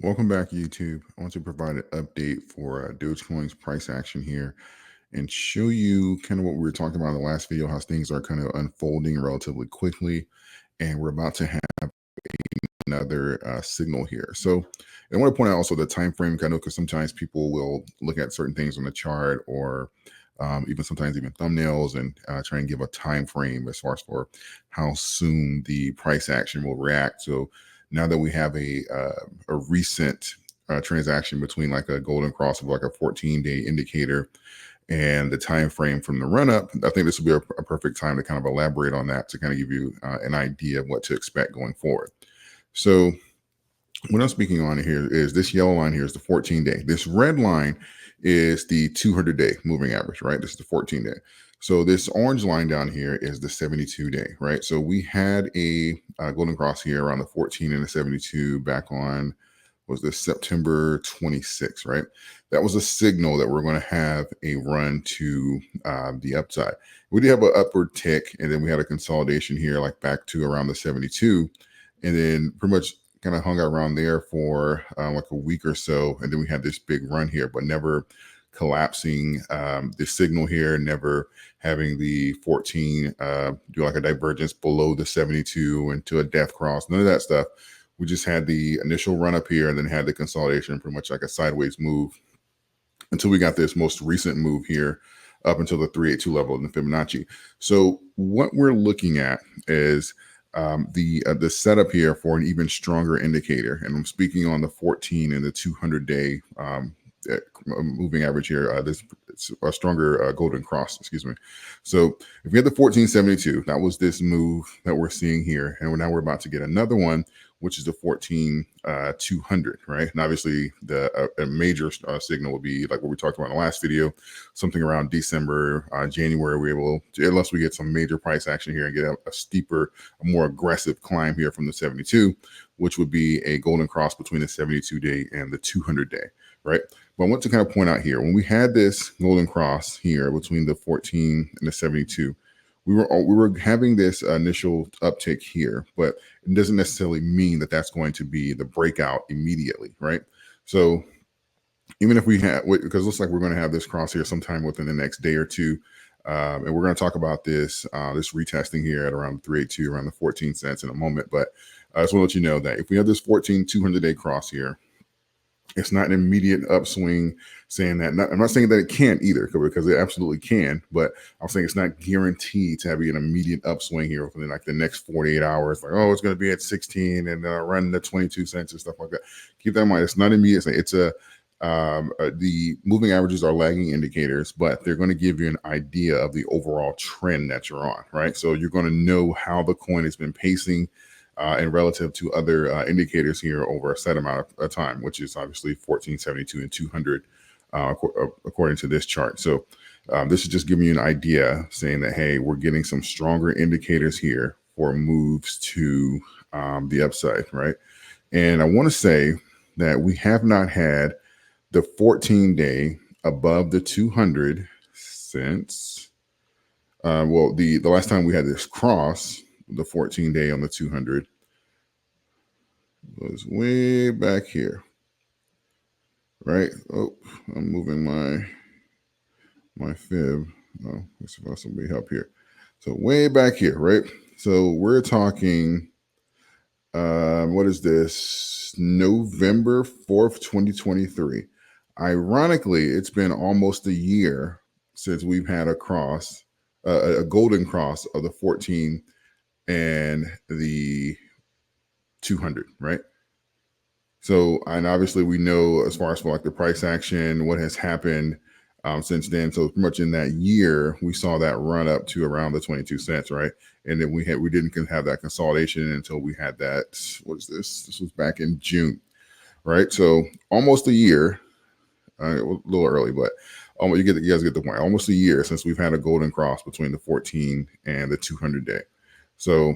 Welcome back, YouTube. I want to provide an update for Dogecoin's price action here and show you kind of what we were talking about in the last video, how things are kind of unfolding relatively quickly. And we're about to have another signal here. So I want to point out also the time frame, kind of, because sometimes people will look at certain things on the chart or even sometimes even thumbnails and try and give a time frame as far as for how soon the price action will react. So now that we have a recent transaction between like a golden cross of like a 14-day indicator and the time frame from the run up, I think this will be a perfect time to kind of elaborate on that to kind of give you an idea of what to expect going forward. So what I'm speaking on here is this yellow line here is the 14-day. This red line is the 200-day moving average, right? This is the 14-day. So this orange line down here is the 72-day, right? So we had a golden cross here around the 14 and the 72 back on, was this September 26th, right? That was a signal that we're going to have a run to the upside. We did have an upward tick, and then we had a consolidation here, like back to around the 72, and then pretty much kind of hung out around there for like a week or so, and then we had this big run here, but never collapsing the signal here, never having the 14 do like a divergence below the 72 into a death cross, none of that stuff. We just had the initial run up here and then had the consolidation, pretty much like a sideways move until we got this most recent move here up until the 382 level in the Fibonacci. So what we're looking at is the setup here for an even stronger indicator, and I'm speaking on the 14 and the 200-day moving average here. This a stronger golden cross, excuse me. So if we had the 1472, that was this move that we're seeing here, and now we're about to get another one, which is the 14,200, right? And obviously a major signal would be like what we talked about in the last video, something around December, January, we're able to, unless we get some major price action here and get a steeper, a more aggressive climb here from the 72, which would be a golden cross between the 72-day and the 200-day, right? But I want to kind of point out here, when we had this golden cross here between the 14 and the 72, we were having this initial uptick here, but it doesn't necessarily mean that that's going to be the breakout immediately, right? So even if we have, because it looks like we're going to have this cross here sometime within the next day or two, and we're going to talk about this retesting here at around 382, around the 14 cents in a moment. But I just want to let you know that if we have this 14 200-day cross here, it's not an immediate upswing saying that. I'm not saying that it can't either, because it absolutely can, but I'm saying it's not guaranteed to have an immediate upswing here within like the next 48 hours. Like, oh, it's going to be at 16 and run the 22 cents and stuff like that. Keep that in mind. It's not immediate. It's the moving averages are lagging indicators, but they're going to give you an idea of the overall trend that you're on, right? So you're going to know how the coin has been pacing and relative to other indicators here over a set amount of time, which is obviously 1472 and 200 according to this chart. So this is just giving you an idea, saying that, hey, we're getting some stronger indicators here for moves to the upside, right? And I want to say that we have not had the 14-day above the 200 since, well, the last time we had this cross, the 14-day on the 200 was way back here, right? Oh, I'm moving my fib. Oh, let's see if somebody help here. So way back here, right? So we're talking, what is this? November 4th, 2023. Ironically, it's been almost a year since we've had a cross, a golden cross of the 14 and the 200, right? So, and obviously we know as far as for like the price action, what has happened since then. So pretty much in that year, we saw that run up to around the 22 cents, right? And then we didn't have that consolidation until we had that, what is this? This was back in June, right? So almost a year, a little early, but you guys get the point. Almost a year since we've had a golden cross between the 14 and the 200-day. So,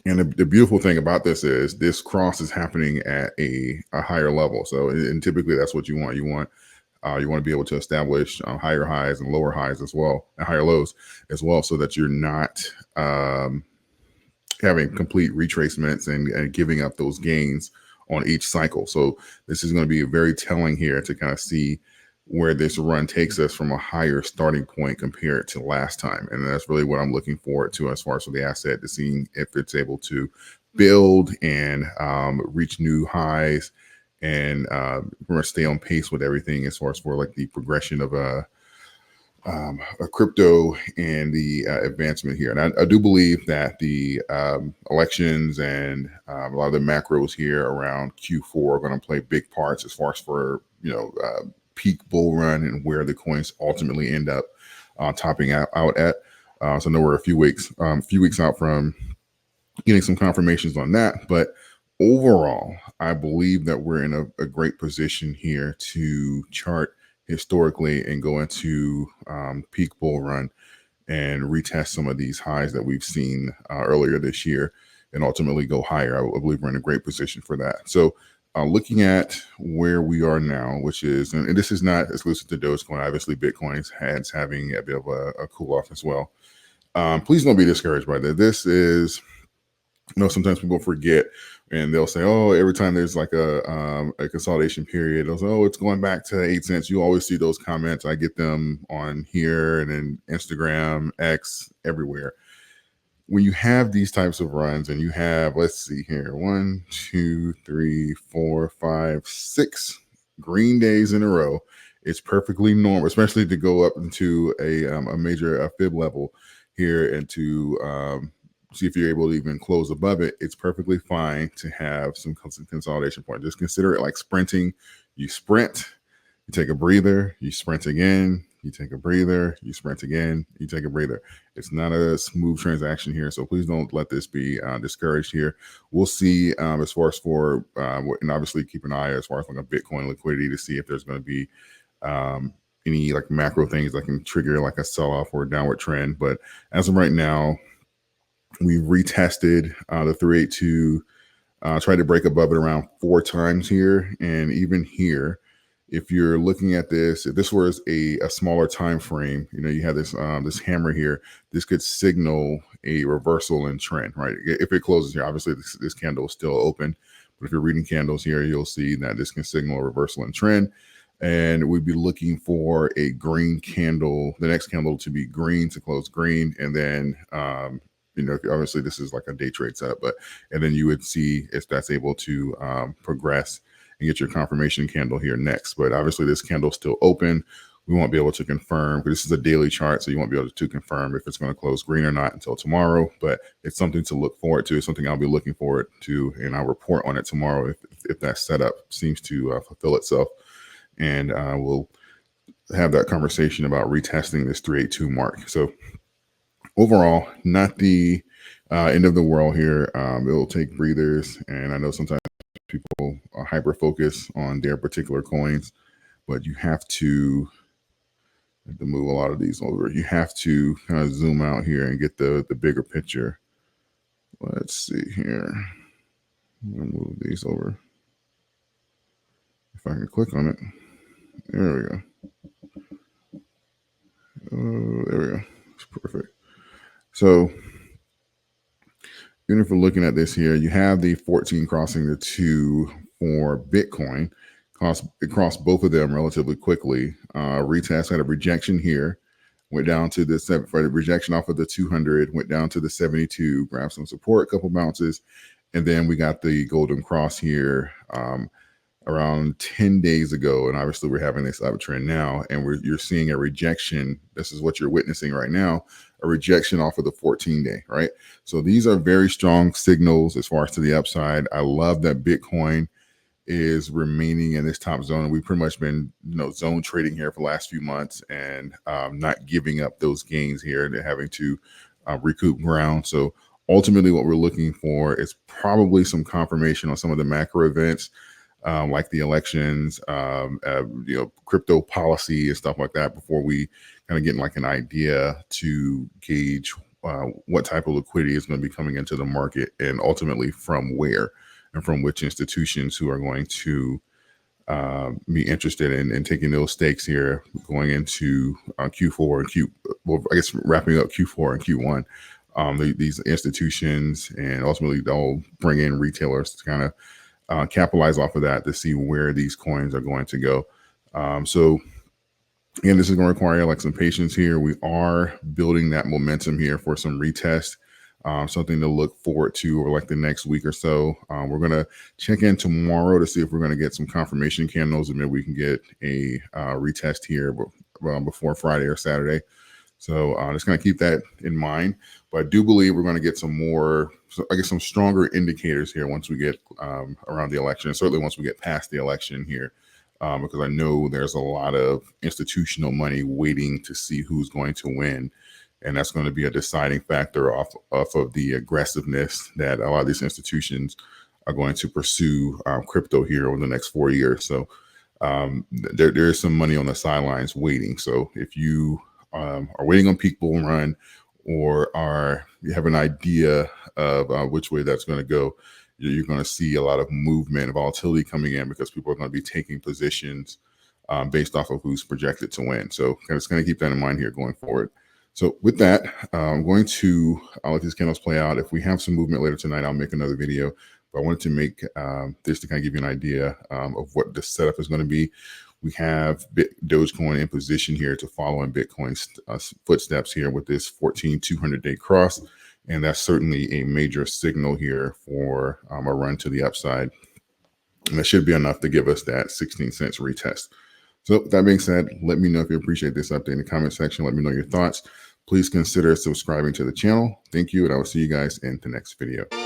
and the beautiful thing about this is this cross is happening at a higher level. So, and typically that's what you want. You want to be able to establish higher highs and lower highs as well, and higher lows as well, so that you're not having complete retracements and giving up those gains on each cycle. So this is going to be very telling here to kind of see where this run takes us from a higher starting point compared to last time. And that's really what I'm looking forward to as far as for the asset, to seeing if it's able to build and reach new highs and we're going to stay on pace with everything as far as for like the progression of a crypto and the advancement here. And I do believe that the elections and a lot of the macros here around Q4 are going to play big parts as far as for, peak bull run and where the coins ultimately end up topping out at. So I know we're a few weeks out from getting some confirmations on that. But overall, I believe that we're in a great position here to chart historically and go into peak bull run and retest some of these highs that we've seen earlier this year and ultimately go higher. I believe we're in a great position for that. So looking at where we are now, which is, and this is not exclusive to Dogecoin, obviously Bitcoin's having a bit of a cool off as well. Please don't be discouraged by that. This is, sometimes people forget and they'll say, oh, every time there's like a consolidation period, they'll say, oh, it's going back to 8 cents. You always see those comments. I get them on here and then Instagram, X, everywhere. When you have these types of runs and you have, let's see here, 1, 2, 3, 4, 5, 6 green days in a row, it's perfectly normal, especially to go up into a major fib level here and to see if you're able to even close above it. It's perfectly fine to have some consolidation point. Just consider it like sprinting. You sprint, you take a breather, you sprint again, you take a breather, you sprint again, you take a breather. It's not a smooth transaction here, so please don't let this be discouraged here. We'll see as far as for, and obviously keep an eye as far as like a Bitcoin liquidity to see if there's going to be any like macro things that can trigger like a sell-off or a downward trend. But as of right now, we've retested the 382, tried to break above it around 4 times here. And even here, if you're looking at this, if this was a smaller time frame, you have this this hammer here, this could signal a reversal in trend, right? If it closes here, obviously this candle is still open, but if you're reading candles here, you'll see that this can signal a reversal in trend. And we'd be looking for a green candle, the next candle to be green, to close green, and then obviously this is like a day trade setup, and then you would see if that's able to progress and get your confirmation candle here next. But obviously this candle's still open. We won't be able to confirm, because this is a daily chart, so you won't be able to confirm if it's going to close green or not until tomorrow. But it's something to look forward to. It's something I'll be looking forward to, and I'll report on it tomorrow if that setup seems to fulfill itself. And we'll have that conversation about retesting this 382 mark. So overall, not the end of the world here. It will take breathers, and I know sometimes people hyper focus on their particular coins, but you have to move a lot of these over. You have to kind of zoom out here and get the bigger picture. Let's see here. I'm gonna move these over. If I can click on it, there we go. There we go. It's perfect. So even if we're looking at this here, you have the 14 crossing the 2 for Bitcoin. It crossed both of them relatively quickly. Retest had a rejection here, went down to the 7 for the rejection off of the 200, went down to the 72, grabbed some support, a couple bounces, and then we got the golden cross here around 10 days ago. And obviously we're having this uptrend now, and you're seeing a rejection. This is what you're witnessing right now, a rejection off of the 14-day, right? So these are very strong signals as far as to the upside. I love that Bitcoin is remaining in this top zone. We've pretty much been, zone trading here for the last few months and not giving up those gains here and having to recoup ground. So ultimately what we're looking for is probably some confirmation on some of the macro events, like the elections, crypto policy and stuff like that, before we kind of get like an idea to gauge what type of liquidity is going to be coming into the market, and ultimately from where and from which institutions who are going to be interested in taking those stakes here going into Q4 and I guess wrapping up Q4 and Q1. These institutions, and ultimately they'll bring in retailers to kind of capitalize off of that to see where these coins are going to go. So again, this is going to require like some patience here. We are building that momentum here for some retest. Something to look forward to over like the next week or so. We're going to check in tomorrow to see if we're going to get some confirmation candles and maybe we can get a retest here before Friday or Saturday. So just going to keep that in mind. But I do believe we're going to get some more, I guess, some stronger indicators here once we get around the election, and certainly once we get past the election here. Because I know there's a lot of institutional money waiting to see who's going to win. And that's going to be a deciding factor off of the aggressiveness that a lot of these institutions are going to pursue crypto here over the next 4 years. So there is some money on the sidelines waiting. So if you are waiting on peak bull run, or you have an idea of which way that's going to go, you're going to see a lot of movement and volatility coming in because people are going to be taking positions based off of who's projected to win. So just going to keep that in mind here going forward. So with that, I'm going to, I'll let these candles play out. If we have some movement later tonight, I'll make another video. But I wanted to make this to kind of give you an idea of what the setup is going to be. We have Dogecoin in position here to follow in Bitcoin's footsteps here with this 14,200-day cross. And that's certainly a major signal here for a run to the upside. And that should be enough to give us that 16 cents retest. So with that being said, let me know if you appreciate this update in the comment section. Let me know your thoughts. Please consider subscribing to the channel. Thank you, and I will see you guys in the next video.